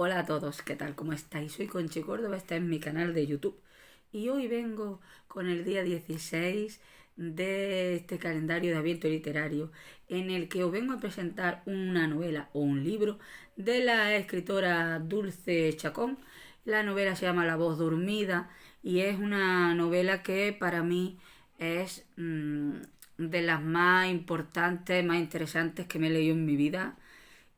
Hola a todos, ¿qué tal? ¿Cómo estáis? Soy Conchi Córdoba, está en mi canal de YouTube y hoy vengo con el día 16 de este calendario de Adviento literario en el que os vengo a presentar una novela o un libro de la escritora Dulce Chacón. La novela se llama La voz dormida y es una novela que para mí es de las más importantes, más interesantes que me he leído en mi vida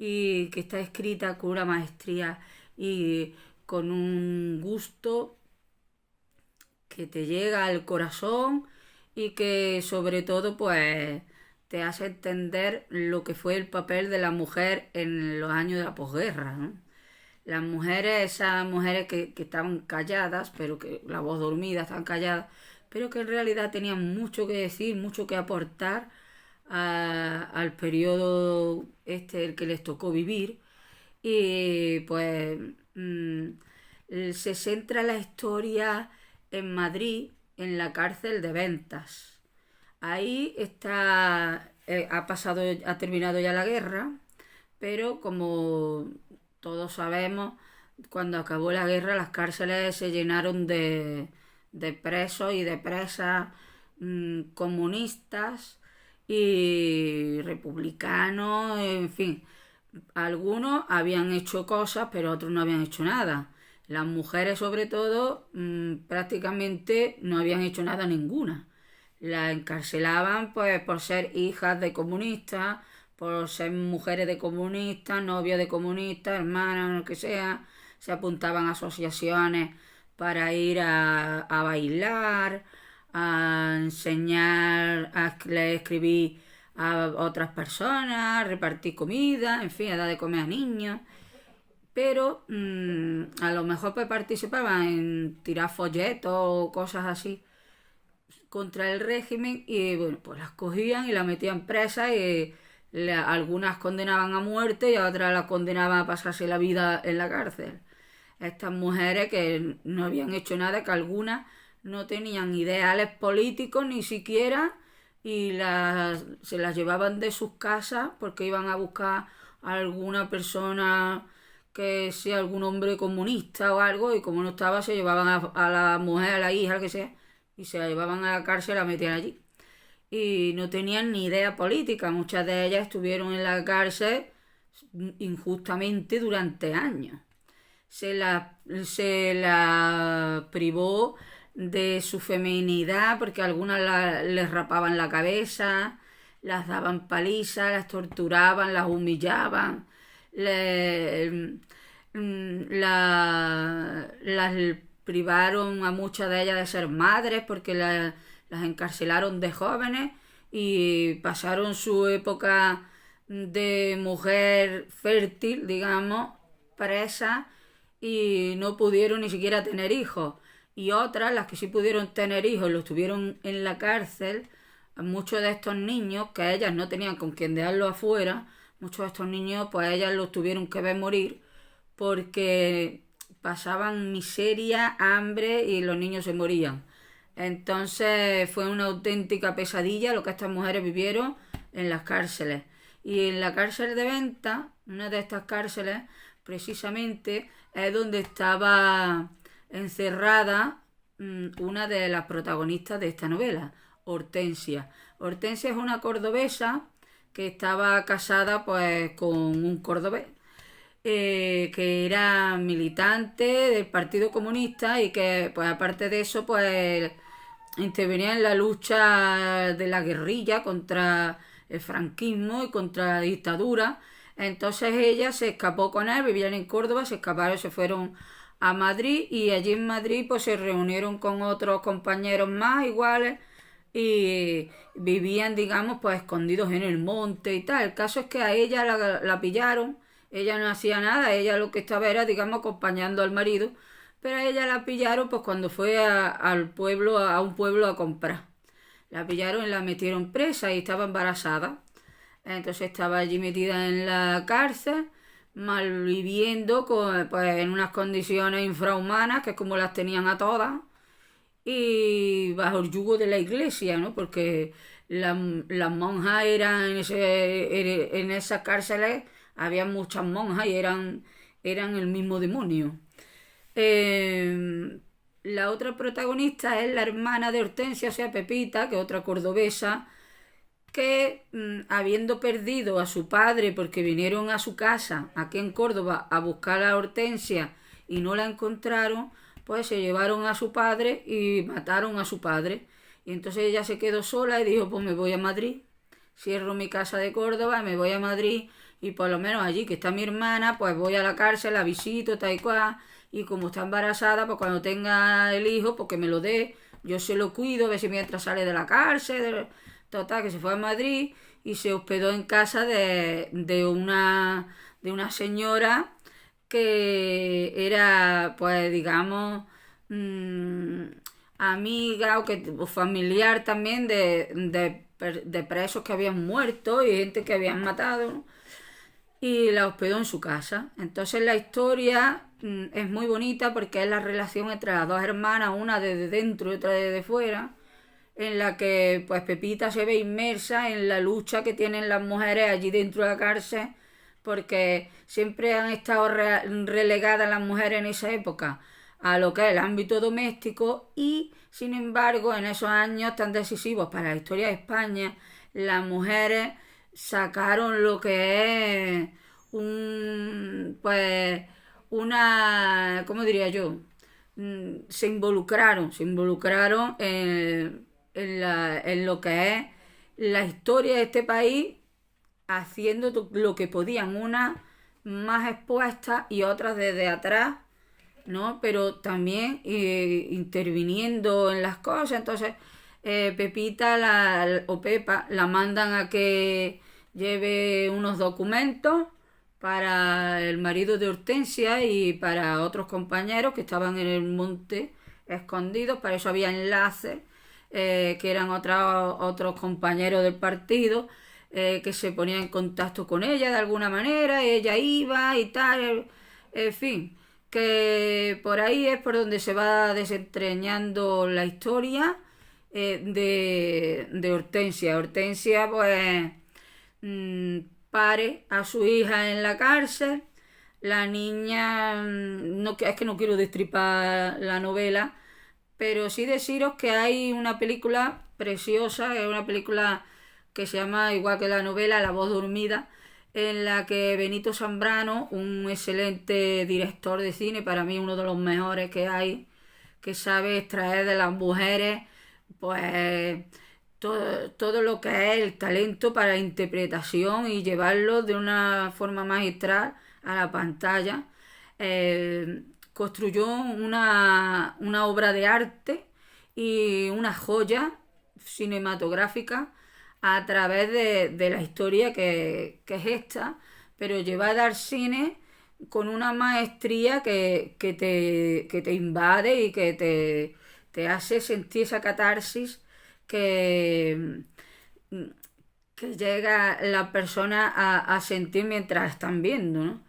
y que está escrita con una maestría y con un gusto que te llega al corazón y que sobre todo pues te hace entender lo que fue el papel de la mujer en los años de la posguerra, ¿no? Las mujeres, esas mujeres que estaban calladas, pero que la voz dormida, estaban calladas, pero que en realidad tenían mucho que decir, mucho que aportar al periodo este el que les tocó vivir. Y pues se centra la historia en Madrid, en la cárcel de Ventas. Ahí está, ha terminado ya la guerra, pero como todos sabemos, cuando acabó la guerra las cárceles se llenaron de presos y de presas comunistas y republicanos, en fin. Algunos habían hecho cosas, pero otros no habían hecho nada. Las mujeres, sobre todo, prácticamente no habían hecho nada ninguna. Las encarcelaban pues por ser hijas de comunistas, por ser mujeres de comunistas, novias de comunistas, hermanas, lo que sea. Se apuntaban a asociaciones para ir a bailar, a enseñar a escribir a otras personas, repartir comida, en fin, a dar de comer a niños. Pero a lo mejor pues participaban en tirar folletos o cosas así contra el régimen y bueno, pues las cogían y las metían presas y algunas condenaban a muerte y a otras las condenaban a pasarse la vida en la cárcel. Estas mujeres que no habían hecho nada, que algunas no tenían ideales políticos ni siquiera y se las llevaban de sus casas porque iban a buscar a alguna persona que sea algún hombre comunista o algo y como no estaba se llevaban a la mujer, a la hija, que sea, y se la llevaban a la cárcel y la metían allí. Y no tenían ni idea política, muchas de ellas estuvieron en la cárcel injustamente durante años. Se la privó de su feminidad porque algunas les rapaban la cabeza, las daban palizas, las torturaban, las humillaban, le- las privaron a muchas de ellas de ser madres porque las encarcelaron de jóvenes y pasaron su época de mujer fértil, digamos, presa y no pudieron ni siquiera tener hijos. Y otras, las que sí pudieron tener hijos, los tuvieron en la cárcel. Muchos de estos niños, que ellas no tenían con quien dejarlos afuera, muchos de estos niños, pues ellas los tuvieron que ver morir porque pasaban miseria, hambre y los niños se morían. Entonces fue una auténtica pesadilla lo que estas mujeres vivieron en las cárceles. Y en la cárcel de Venta, una de estas cárceles, precisamente es donde estaba encerrada una de las protagonistas de esta novela, Hortensia. Hortensia es una cordobesa que estaba casada pues con un cordobés que era militante del Partido Comunista y que pues aparte de eso pues intervenía en la lucha de la guerrilla contra el franquismo y contra la dictadura. Entonces ella se escapó con él, vivían en Córdoba, se escaparon, se fueron a Madrid y allí en Madrid pues se reunieron con otros compañeros más iguales y vivían digamos pues escondidos en el monte y tal. El caso es que a ella la pillaron, ella no hacía nada, ella lo que estaba era digamos acompañando al marido, pero a ella la pillaron pues cuando fue al pueblo, a un pueblo a comprar. La pillaron y la metieron presa y estaba embarazada. Entonces estaba allí metida en la cárcel, malviviendo pues, en unas condiciones infrahumanas, que es como las tenían a todas, y bajo el yugo de la iglesia, ¿no? Porque las monjas eran en esas cárceles, había muchas monjas y eran eran el mismo demonio. La otra protagonista es la hermana de Hortensia, o sea, Pepita, que es otra cordobesa, que habiendo perdido a su padre porque vinieron a su casa aquí en Córdoba a buscar a Hortensia y no la encontraron, pues se llevaron a su padre y mataron a su padre. Y entonces ella se quedó sola y dijo, pues me voy a Madrid, cierro mi casa de Córdoba y me voy a Madrid, y por lo menos allí que está mi hermana, pues voy a la cárcel, la visito, tal y cual, y como está embarazada, pues cuando tenga el hijo, pues que me lo dé, yo se lo cuido, a ver si mientras sale de la cárcel. Total, que se fue a Madrid y se hospedó en casa de una señora que era, pues digamos, mm, amiga o familiar también de presos que habían muerto y gente que habían matado, ¿no? Y la hospedó en su casa. Entonces la historia es muy bonita porque es la relación entre las dos hermanas, una desde dentro y otra desde fuera, en la que pues Pepita se ve inmersa en la lucha que tienen las mujeres allí dentro de la cárcel, porque siempre han estado relegadas las mujeres en esa época a lo que es el ámbito doméstico, y sin embargo en esos años tan decisivos para la historia de España, las mujeres sacaron lo que es pues una, ¿cómo diría yo? Se involucraron en lo que es la historia de este país, haciendo lo que podían, unas más expuestas y otras desde atrás, ¿no? Pero también interviniendo en las cosas. Entonces, Pepita o Pepa la mandan a que lleve unos documentos para el marido de Hortensia y para otros compañeros que estaban en el monte escondidos. Para eso había enlaces, que eran otros compañeros del partido, que se ponían en contacto con ella de alguna manera, ella iba y tal, en fin, que por ahí es por donde se va desentrañando la historia de Hortensia. Hortensia, pues, mm, pare a su hija en la cárcel. La niña, no, es que no quiero destripar la novela, pero sí deciros que hay una película preciosa, es una película que se llama, igual que la novela, La voz dormida, en la que Benito Zambrano, un excelente director de cine, para mí uno de los mejores que hay, que sabe extraer de las mujeres pues todo lo que es el talento para la interpretación y llevarlo de una forma magistral a la pantalla. Construyó una obra de arte y una joya cinematográfica a través de la historia que es esta, pero llevada al cine con una maestría que te invade y que te hace sentir esa catarsis que, que llega la persona a sentir mientras están viendo, ¿no?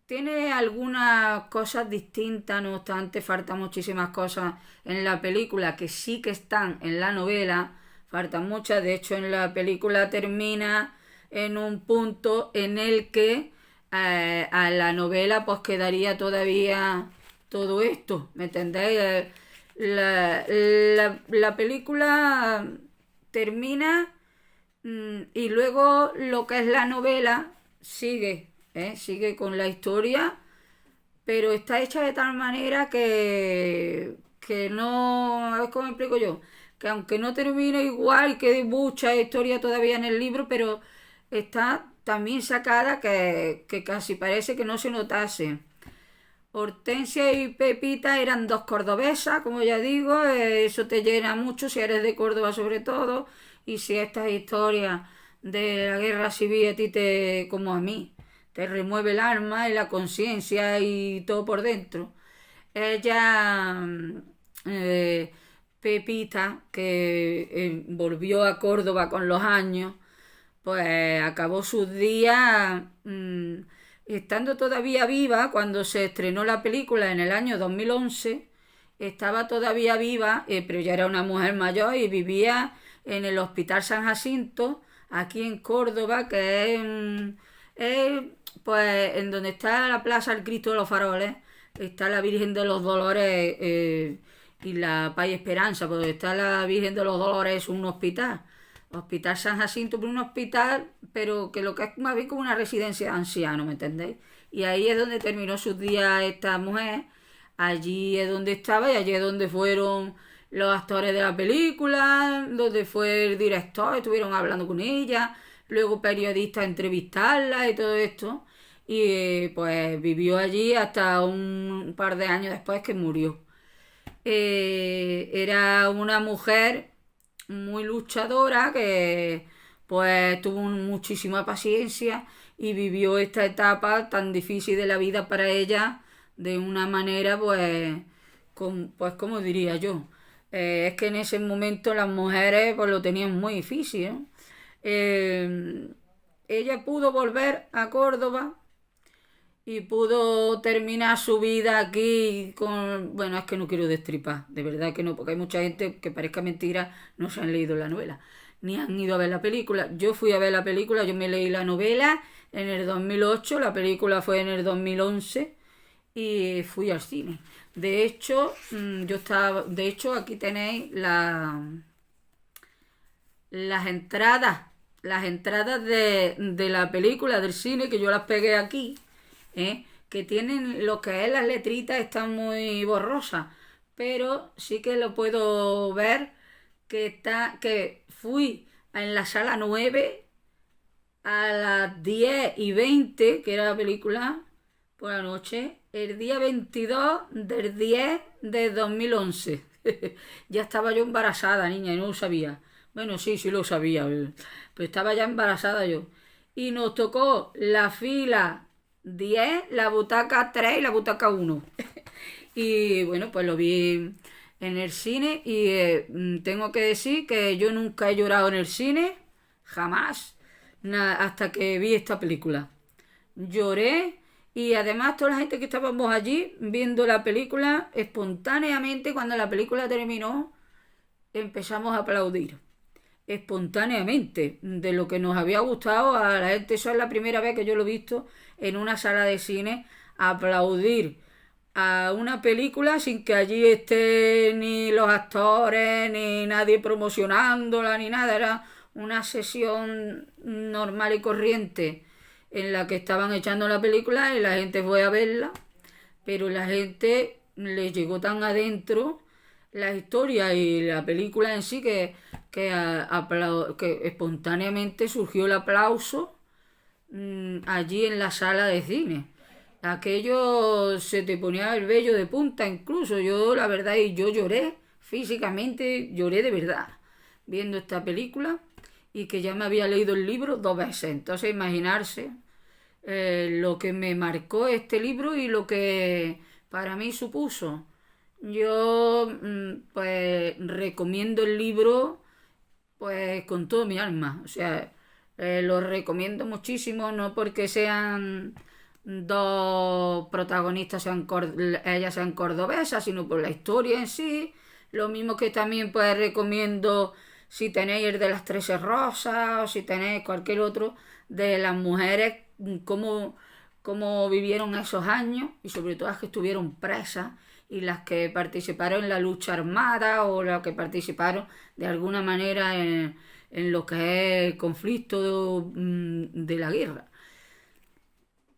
Tiene algunas cosas distintas, no obstante, faltan muchísimas cosas en la película que sí que están en la novela, faltan muchas. De hecho, en la película termina en un punto en el que a la novela pues quedaría todavía todo esto, ¿me entendéis? La película termina, y luego lo que es la novela sigue con la historia, pero está hecha de tal manera que no, a ver cómo me explico yo, que aunque no termine igual, quede mucha historia todavía en el libro, pero está también sacada que casi parece que no se notase. Hortensia y Pepita eran dos cordobesas, como ya digo, eso te llena mucho si eres de Córdoba sobre todo, y si estas historias de la guerra civil a ti como a mí, te remueve el alma y la conciencia y todo por dentro. Ella, Pepita, que volvió a Córdoba con los años, pues acabó sus días estando todavía viva cuando se estrenó la película en el año 2011. Estaba todavía viva, pero ya era una mujer mayor y vivía en el Hospital San Jacinto, aquí en Córdoba, que es Pues en donde está la Plaza del Cristo de los Faroles, está la Virgen de los Dolores y la Paz y Esperanza. Pues donde está la Virgen de los Dolores es un hospital. Hospital San Jacinto, pero un hospital, pero que lo que es más bien como una residencia de ancianos, ¿me entendéis? Y ahí es donde terminó sus días esta mujer. Allí es donde estaba y allí es donde fueron los actores de la película, donde fue el director, estuvieron hablando con ella, luego periodistas a entrevistarla y todo esto. Y pues vivió allí hasta un par de años después que murió. Era una mujer muy luchadora que pues tuvo muchísima paciencia y vivió esta etapa tan difícil de la vida para ella de una manera pues como diría yo. Es que en ese momento las mujeres pues lo tenían muy difícil, ¿no? Eh, Ella pudo volver a Córdoba y pudo terminar su vida aquí con... Bueno, es que no quiero destripar, de verdad que no, porque hay mucha gente que parezca mentira, no se han leído la novela, ni han ido a ver la película. Yo fui a ver la película, yo me leí la novela en el 2008, la película fue en el 2011 y fui al cine. De hecho, de hecho aquí tenéis las entradas de la película, del cine, que yo las pegué aquí, que tienen lo que es las letritas, están muy borrosas, pero sí que lo puedo ver que fui en la sala 9 a las 10:20, que era la película, por la noche, el día 22 del 10 de 2011. Ya estaba yo embarazada, niña, y no lo sabía. Bueno, sí, sí lo sabía, pero estaba ya embarazada yo. Y nos tocó la fila 10, la butaca 3 y la butaca 1. Y bueno, pues lo vi en el cine y tengo que decir que yo nunca he llorado en el cine, jamás, hasta que vi esta película. Lloré y además toda la gente que estábamos allí viendo la película, espontáneamente cuando la película terminó, empezamos a aplaudir. Espontáneamente, de lo que nos había gustado a la gente. Eso es la primera vez que yo lo he visto en una sala de cine, aplaudir a una película sin que allí estén ni los actores, ni nadie promocionándola, ni nada. Era una sesión normal y corriente en la que estaban echando la película y la gente fue a verla, pero la gente le llegó tan adentro la historia y la película en sí que espontáneamente surgió el aplauso allí en la sala de cine. Aquello se te ponía el vello de punta, incluso yo la verdad y yo lloré físicamente, lloré de verdad viendo esta película y que ya me había leído el libro 2 veces. Entonces imaginarse lo que me marcó este libro y lo que para mí supuso. Yo pues recomiendo el libro pues con todo mi alma. O sea, lo recomiendo muchísimo, no porque sean dos protagonistas, ellas sean cordobesas, sino por la historia en sí. Lo mismo que también pues recomiendo si tenéis el de las 13 rosas o si tenéis cualquier otro de las mujeres, cómo vivieron esos años y sobre todo las que estuvieron presas y las que participaron en la lucha armada o las que participaron de alguna manera en lo que es el conflicto de la guerra.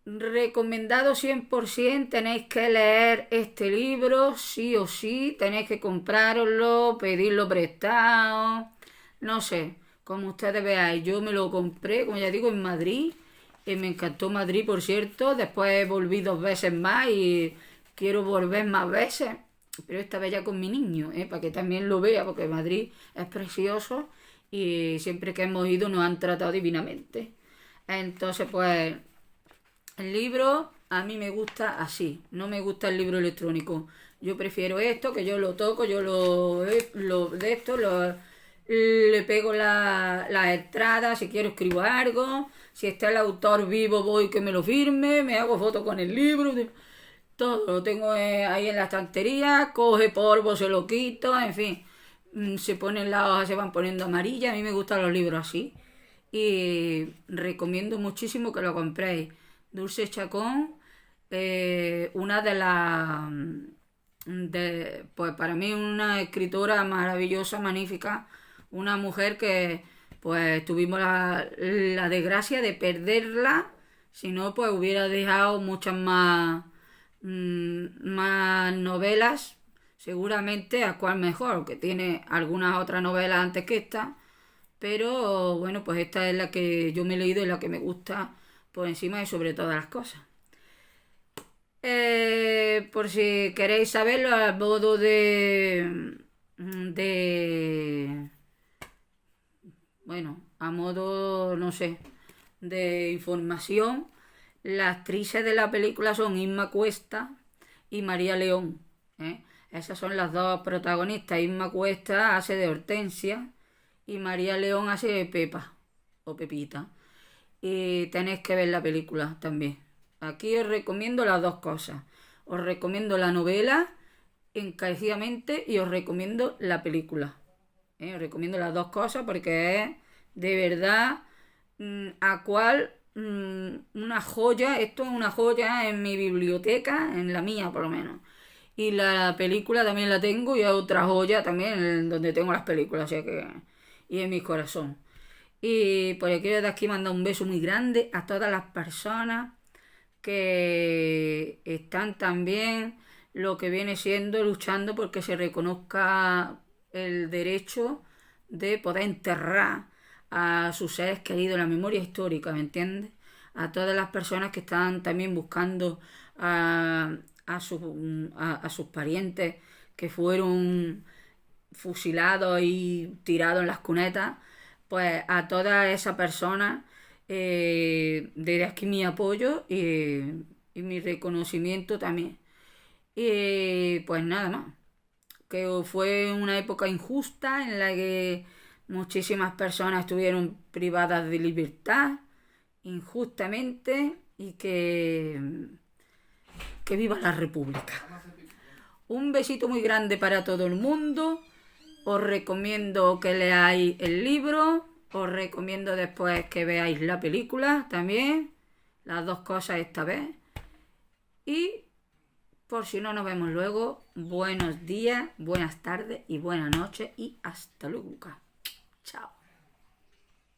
Recomendado 100%, tenéis que leer este libro, sí o sí, tenéis que comprároslo, pedirlo prestado, no sé, como ustedes veáis. Yo me lo compré, como ya digo, en Madrid, me encantó Madrid, por cierto, después volví 2 veces más y quiero volver más veces, pero esta vez ya con mi niño, para que también lo vea, porque Madrid es precioso y siempre que hemos ido nos han tratado divinamente. Entonces, pues, el libro a mí me gusta así, no me gusta el libro electrónico. Yo prefiero esto, que yo lo toco, yo le pego las entradas, si quiero escribo algo, si está el autor vivo voy que me lo firme, me hago fotos con el libro, todo lo tengo ahí en la estantería, coge polvo, se lo quito, en fin, se ponen las hojas, se van poniendo amarillas. A mí me gustan los libros así y recomiendo muchísimo que lo compréis. Dulce Chacón, una de las, pues para mí una escritora maravillosa, magnífica, una mujer que pues tuvimos la desgracia de perderla, si no pues hubiera dejado muchas más, más novelas, seguramente a cuál mejor, que tiene algunas otras novelas antes que esta, pero bueno, pues esta es la que yo me he leído y la que me gusta por encima de sobre todas las cosas. Por si queréis saberlo, a modo de, bueno, a modo, no sé, de información, las actrices de la película son Isma Cuesta y María León. ¿eh? Esas son las dos protagonistas. Isma Cuesta hace de Hortensia y María León hace de Pepa o Pepita. Y tenéis que ver la película también. Aquí os recomiendo las dos cosas. Os recomiendo la novela encarecidamente y os recomiendo la película. Os recomiendo las dos cosas porque es de verdad a cual una joya. Esto es una joya en mi biblioteca, en la mía por lo menos. Y la película también la tengo y hay otra joya también en donde tengo las películas, o sea que, y en mi corazón. Y por aquí desde aquí mando un beso muy grande a todas las personas que están también lo que viene siendo luchando porque se reconozca el derecho de poder enterrar a sus seres queridos en la memoria histórica, ¿me entiendes? A todas las personas que están también buscando a sus parientes que fueron fusilados y tirados en las cunetas, pues a todas esas personas desde aquí mi apoyo y mi reconocimiento también. Y pues nada más, que fue una época injusta en la que muchísimas personas estuvieron privadas de libertad injustamente y que viva la República. Un besito muy grande para todo el mundo. Os recomiendo que leáis el libro. Os recomiendo después que veáis la película también. Las dos cosas esta vez. Y por si no nos vemos luego, buenos días, buenas tardes y buenas noches. Y hasta luego. Chao.